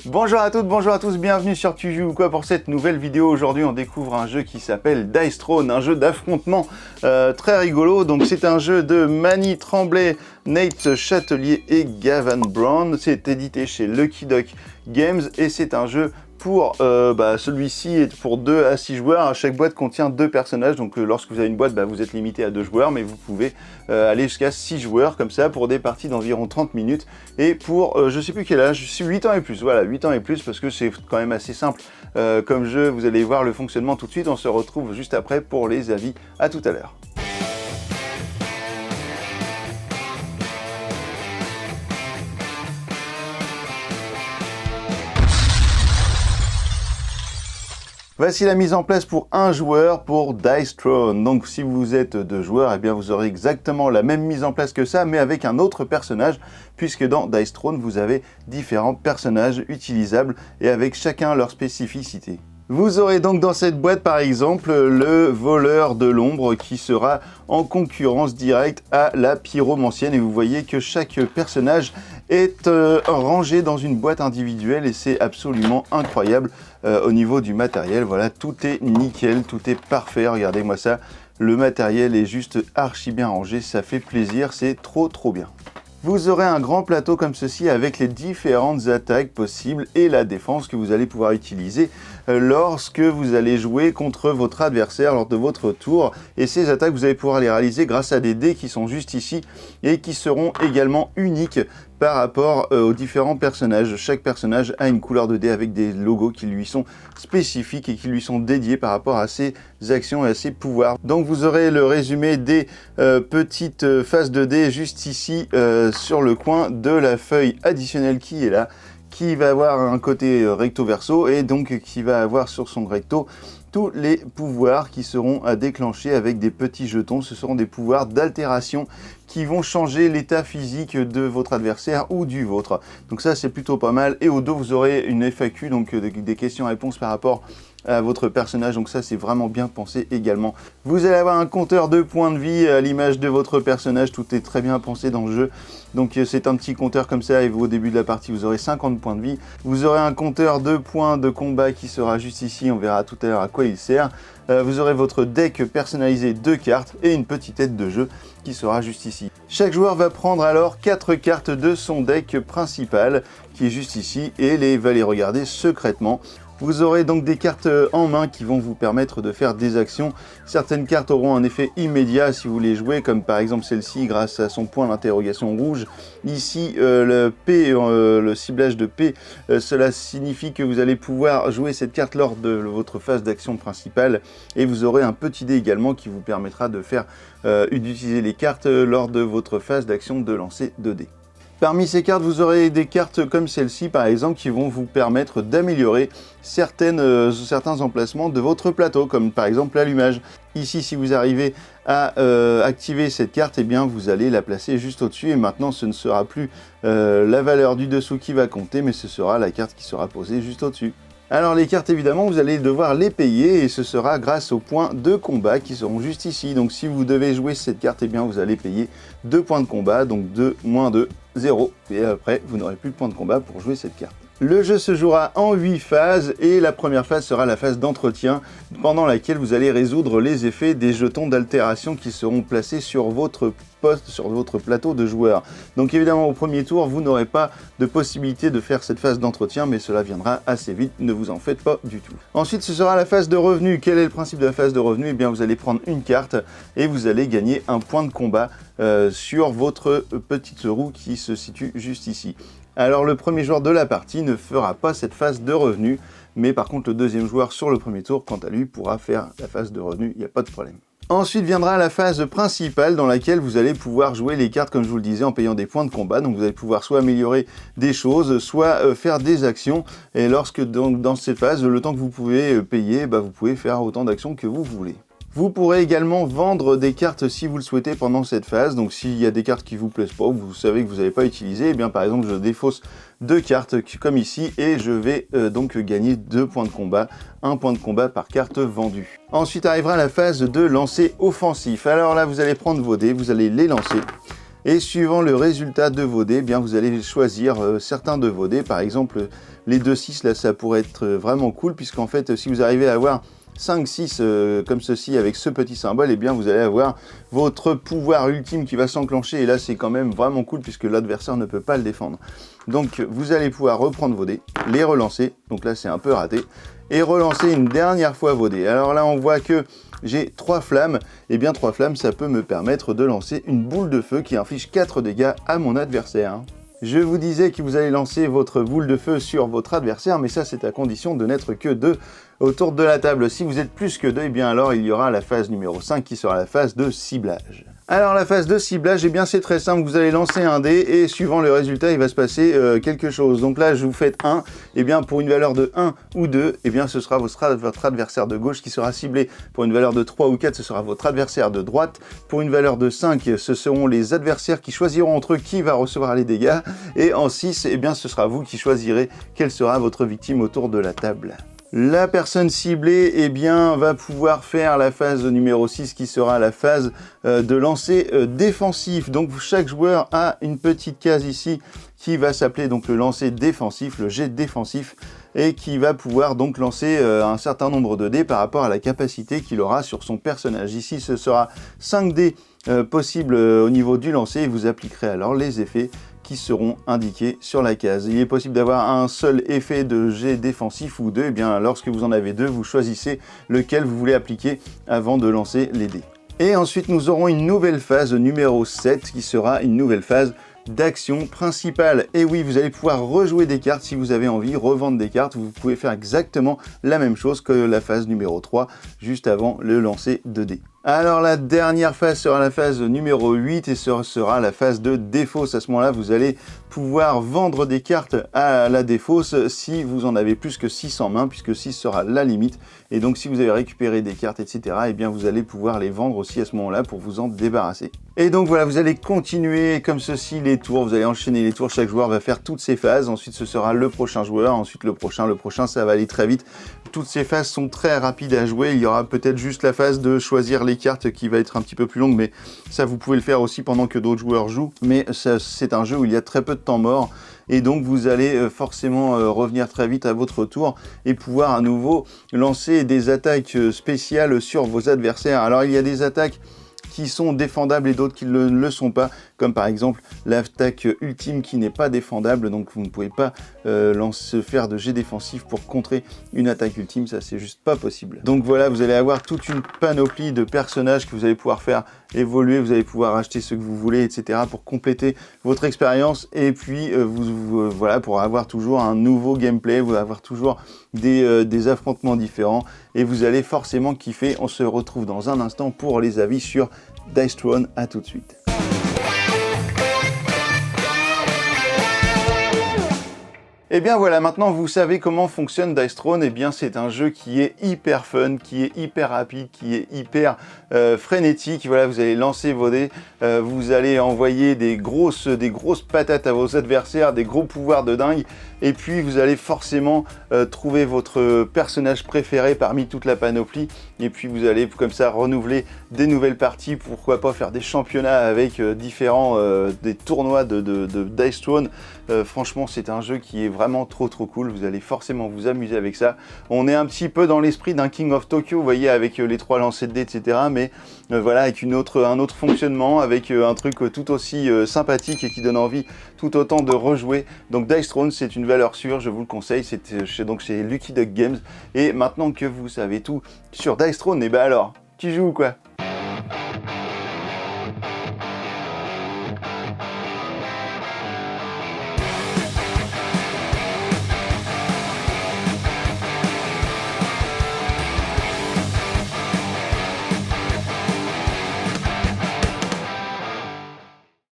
Bonjour à toutes, bonjour à tous, bienvenue sur Tu joues ou quoi pour cette nouvelle vidéo. Aujourd'hui on découvre un jeu qui s'appelle Dice Throne, un jeu d'affrontement très rigolo. Donc c'est un jeu de Mani Tremblay, Nate Châtelier et Gavin Brown. C'est édité chez Lucky Duck Games et c'est un jeu pour celui-ci est pour 2 à 6 joueurs. Chaque boîte contient 2 personnages, donc lorsque vous avez une boîte, vous êtes limité à 2 joueurs, mais vous pouvez aller jusqu'à 6 joueurs comme ça pour des parties d'environ 30 minutes. Et pour, je sais plus quel âge, 8 ans et plus, voilà, 8 ans et plus, parce que c'est quand même assez simple comme jeu. Vous allez voir le fonctionnement tout de suite. On se retrouve juste après pour les avis. À tout à l'heure. Voici la mise en place pour un joueur pour Dice Throne. Donc si vous êtes 2 joueurs, eh bien vous aurez exactement la même mise en place que ça, mais avec un autre personnage, puisque dans Dice Throne, vous avez différents personnages utilisables et avec chacun leur spécificité. Vous aurez donc dans cette boîte par exemple le voleur de l'ombre qui sera en concurrence directe à la pyromancienne, et vous voyez que chaque personnage est rangé dans une boîte individuelle et c'est absolument incroyable au niveau du matériel. Voilà, tout est nickel, tout est parfait, regardez-moi ça, le matériel est juste archi bien rangé, ça fait plaisir, c'est trop bien. Vous aurez un grand plateau comme ceci avec les différentes attaques possibles et la défense que vous allez pouvoir utiliser lorsque vous allez jouer contre votre adversaire lors de votre tour. Et ces attaques, vous allez pouvoir les réaliser grâce à des dés qui sont juste ici et qui seront également uniques par rapport aux différents personnages. Chaque personnage a une couleur de dés avec des logos qui lui sont spécifiques et qui lui sont dédiés par rapport à ses actions et à ses pouvoirs. Donc vous aurez le résumé des petites faces de dés juste ici sur le coin de la feuille additionnelle qui est là, qui va avoir un côté recto-verso et donc qui va avoir sur son recto tous les pouvoirs qui seront à déclencher avec des petits jetons. Ce seront des pouvoirs d'altération qui vont changer l'état physique de votre adversaire ou du vôtre. Donc ça c'est plutôt pas mal. Et au dos vous aurez une FAQ, donc des questions-réponses par rapport à votre personnage, donc ça c'est vraiment bien pensé également. Vous allez avoir un compteur de points de vie à l'image de votre personnage, tout est très bien pensé dans le jeu. Donc c'est un petit compteur comme ça et vous, au début de la partie vous aurez 50 points de vie. Vous aurez un compteur de points de combat qui sera juste ici, on verra tout à l'heure à quoi il sert. Vous aurez votre deck personnalisé de cartes et une petite aide de jeu qui sera juste ici. Chaque joueur va prendre alors 4 cartes de son deck principal qui est juste ici et va les regarder secrètement. Vous aurez donc des cartes en main qui vont vous permettre de faire des actions. Certaines cartes auront un effet immédiat si vous les jouez, comme par exemple celle-ci grâce à son point d'interrogation rouge. Ici, le P, le ciblage de P, cela signifie que vous allez pouvoir jouer cette carte lors de votre phase d'action principale. Et vous aurez un petit dé également qui vous permettra de faire d'utiliser les cartes lors de votre phase d'action de lancer 2 dés. Parmi ces cartes, vous aurez des cartes comme celle-ci par exemple qui vont vous permettre d'améliorer certains emplacements de votre plateau, comme par exemple l'allumage. Ici, si vous arrivez à activer cette carte, eh bien vous allez la placer juste au-dessus et maintenant ce ne sera plus la valeur du dessous qui va compter, mais ce sera la carte qui sera posée juste au-dessus. Alors les cartes évidemment vous allez devoir les payer et ce sera grâce aux points de combat qui seront juste ici. Donc si vous devez jouer cette carte, eh bien vous allez payer 2 points de combat, donc 2 moins 2, 0. Et après vous n'aurez plus de points de combat pour jouer cette carte. Le jeu se jouera en 8 phases et la première phase sera la phase d'entretien pendant laquelle vous allez résoudre les effets des jetons d'altération qui seront placés sur votre poste, sur votre plateau de joueurs. Donc évidemment au premier tour vous n'aurez pas de possibilité de faire cette phase d'entretien, mais cela viendra assez vite, ne vous en faites pas du tout. Ensuite ce sera la phase de revenu. Quel est le principe de la phase de revenu? Eh bien vous allez prendre une carte et vous allez gagner un point de combat sur votre petite roue qui se situe juste ici. Alors le premier joueur de la partie ne fera pas cette phase de revenu, mais par contre le deuxième joueur sur le premier tour, quant à lui, pourra faire la phase de revenu, il n'y a pas de problème. Ensuite viendra la phase principale dans laquelle vous allez pouvoir jouer les cartes comme je vous le disais en payant des points de combat. Donc vous allez pouvoir soit améliorer des choses, soit faire des actions. Et lorsque donc, dans cette phase, le temps que vous pouvez payer, vous pouvez faire autant d'actions que vous voulez. Vous pourrez également vendre des cartes si vous le souhaitez pendant cette phase. Donc s'il y a des cartes qui vous plaisent pas, ou vous savez que vous n'avez pas utilisé, eh bien par exemple je défausse 2 cartes comme ici et je vais donc gagner 2 points de combat, 1 point de combat par carte vendue. Ensuite arrivera la phase de lancer offensif. Alors là vous allez prendre vos dés, vous allez les lancer. Et suivant le résultat de vos dés, eh bien vous allez choisir certains de vos dés. Par exemple, les 2-6, là, ça pourrait être vraiment cool, puisqu'en fait, si vous arrivez à avoir 5-6 comme ceci avec ce petit symbole, eh bien vous allez avoir votre pouvoir ultime qui va s'enclencher, et là c'est quand même vraiment cool puisque l'adversaire ne peut pas le défendre. Donc vous allez pouvoir reprendre vos dés, les relancer, donc là c'est un peu raté, et relancer une dernière fois vos dés. Alors là on voit que j'ai 3 flammes, et bien 3 flammes ça peut me permettre de lancer une boule de feu qui inflige 4 dégâts à mon adversaire. Je vous disais que vous allez lancer votre boule de feu sur votre adversaire, mais ça c'est à condition de n'être que 2 autour de la table. Si vous êtes plus que 2, eh bien alors il y aura la phase numéro 5 qui sera la phase de ciblage. Alors la phase de ciblage, eh bien c'est très simple, vous allez lancer un dé et suivant le résultat il va se passer quelque chose. Donc là je vous fais 1, et bien pour une valeur de 1 ou 2, eh bien ce sera votre adversaire de gauche qui sera ciblé. Pour une valeur de 3 ou 4, ce sera votre adversaire de droite. Pour une valeur de 5, ce seront les adversaires qui choisiront entre eux qui va recevoir les dégâts. Et en 6, eh bien ce sera vous qui choisirez quelle sera votre victime autour de la table. La personne ciblée, eh bien, va pouvoir faire la phase numéro 6 qui sera la phase de lancer défensif. Donc chaque joueur a une petite case ici qui va s'appeler donc le lancer défensif, le jet défensif, et qui va pouvoir donc lancer un certain nombre de dés par rapport à la capacité qu'il aura sur son personnage. Ici ce sera 5 dés possibles au niveau du lancer, et vous appliquerez alors les effets qui seront indiqués sur la case. Il est possible d'avoir un seul effet de jet défensif ou 2, et bien lorsque vous en avez 2, vous choisissez lequel vous voulez appliquer avant de lancer les dés. Et ensuite nous aurons une nouvelle phase numéro 7 qui sera une nouvelle phase d'action principale. Et oui, vous allez pouvoir rejouer des cartes si vous avez envie, revendre des cartes. Vous pouvez faire exactement la même chose que la phase numéro 3, juste avant le lancer de dés. Alors la dernière phase sera la phase numéro 8 et ce sera la phase de défausse. À ce moment-là, vous allez pouvoir vendre des cartes à la défausse si vous en avez plus que 6 en main, puisque 6 sera la limite. Et donc si vous avez récupéré des cartes, etc., eh bien vous allez pouvoir les vendre aussi à ce moment-là pour vous en débarrasser. Et donc voilà, vous allez continuer comme ceci les tours, vous allez enchaîner les tours, chaque joueur va faire toutes ces phases, ensuite ce sera le prochain joueur, ensuite le prochain, ça va aller très vite. Toutes ces phases sont très rapides à jouer, il y aura peut-être juste la phase de choisir les cartes qui va être un petit peu plus longue, mais ça vous pouvez le faire aussi pendant que d'autres joueurs jouent, mais c'est un jeu où il y a très peu de temps mort, et donc vous allez forcément revenir très vite à votre tour et pouvoir à nouveau lancer des attaques spéciales sur vos adversaires. Alors il y a des attaques qui sont défendables et d'autres qui ne le sont pas, comme par exemple l'attaque ultime qui n'est pas défendable, donc vous ne pouvez pas faire de jet défensif pour contrer une attaque ultime, ça c'est juste pas possible. Donc voilà, vous allez avoir toute une panoplie de personnages que vous allez pouvoir faire évoluer, vous allez pouvoir acheter ce que vous voulez, etc. pour compléter votre expérience, et puis voilà, pour avoir toujours un nouveau gameplay, vous allez avoir toujours des affrontements différents, et vous allez forcément kiffer. On se retrouve dans un instant pour les avis sur Dice Throne, à tout de suite. Et bien voilà, maintenant vous savez comment fonctionne Dice Throne. Et bien c'est un jeu qui est hyper fun, qui est hyper rapide, qui est hyper frénétique. Voilà, vous allez lancer vos dés, vous allez envoyer des grosses patates à vos adversaires, des gros pouvoirs de dingue, et puis vous allez forcément trouver votre personnage préféré parmi toute la panoplie, et puis vous allez comme ça renouveler des nouvelles parties, pourquoi pas faire des championnats avec des tournois de Dice Throne. Franchement c'est un jeu qui est vraiment trop cool, vous allez forcément vous amuser avec ça. On est un petit peu dans l'esprit d'un King of Tokyo, vous voyez, avec les 3 lancers de dés, etc. Mais voilà, avec un autre fonctionnement, avec un truc tout aussi sympathique et qui donne envie tout autant de rejouer. Donc Dice Throne, c'est une valeur sûre, je vous le conseille, c'est donc chez Lucky Duck Games. Et maintenant que vous savez tout sur Dice Throne, et ben alors, tu joues ou quoi ?